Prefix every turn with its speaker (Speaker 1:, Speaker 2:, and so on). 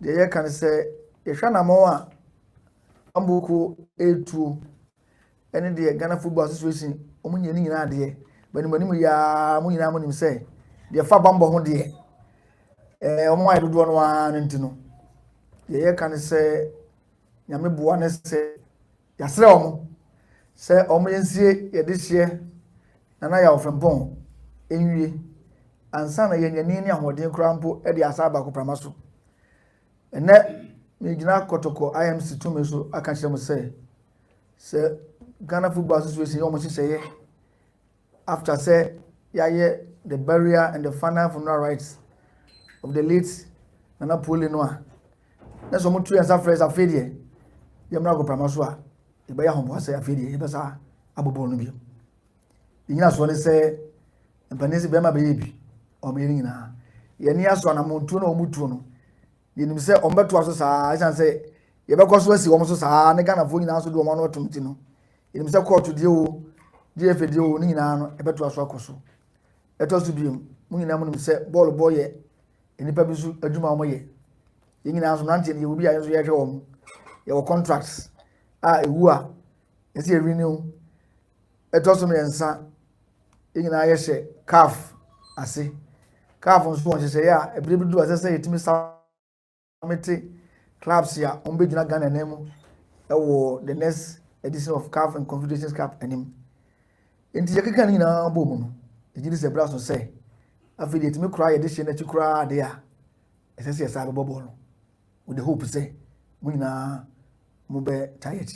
Speaker 1: the year can say yɛhwɛ more ambuku etu ɛne the Ghana Football Association ɔmo nyɛ ne nyinaa deɛ bɛnimɔnim ya mo nyinaa mo nim sɛ deɛ fa bambɔ ho deɛ ɔmo ayɛ dodoɔ no ara no nti no the year can say nyame boa ne sɛ yɛasrɛ ɔmo sɛ ɔmo yɛnsie yɛde hyeɛ nana yɛ ɔfrɛmpɔn enwie ansa na yɛnyani ne ahoɔden koraa mpo de asa baako prama so ɛnɛ megyina Kotoko IMC tumi so aka kyerɛ mo sɛ Ghana Football Association yɛ ɔmo hyehyɛeɛ after sɛ yɛayɛ the burial and the final funeral rites of the late Nana Pooley no a na sɛ ɔmo tu yɛn nsa frɛ sɛ afei deɛ yɛmmra akɔ prama so a yɛbɛyɛ ahoboa sɛ afei deɛ yɛbɛsa abobɔ no bio yɛnyina soɔ ne sɛ mpanin sɛ bɛrima bɛyɛ bi ɔmo yɛ nyinaa yɛni aso anamontuo na ɔmo tuo no yɛnim sɛ ɔmo bɛtoa so saa ɛsan sɛ yɛbɛkɔ so asi ɔmo so saa ne Ghanafoɔ nyinaa so de ɔmo ano atom ti no yɛnim sɛ kɔɔto deɛ o GFA deɛ o ne nyinaa no ɛbɛtoa so akɔ so ɛtɔ so bio mo nyinaa mo nim sɛ bɔɔlo bɔ yɛ nipa bi so adwuma ɔmo yɛ yɛn nyinaa so nanteɛ no yɛwɔ bi a yɛn so yɛhwɛ ɔmo yɛwɔ contracts a ewu a yɛsi renew ɛtɔ so mmiɛnsa yɛn nyinaa yɛhyɛ CAF ase CAF nso wɔn hyehyɛ yɛ a ebire bi do asɛ sɛ yɛtumi submit clubs a wɔn bɛgyina Ghana nan mu ɛwɔ the next edition of CAF and Confederations Cup anim nti yɛkeka ne nyinaa bɔ mu no yɛgye di sɛ bra so sɛ afei deɛ yɛtumi koraa yɛde hyɛ n'akyi koraa adeɛ a ɛsɛ sɛ yɛsa bɛbɔ bɔɔlo with the hope sɛ mo nyinaa mo bɛ taa yɛ akyi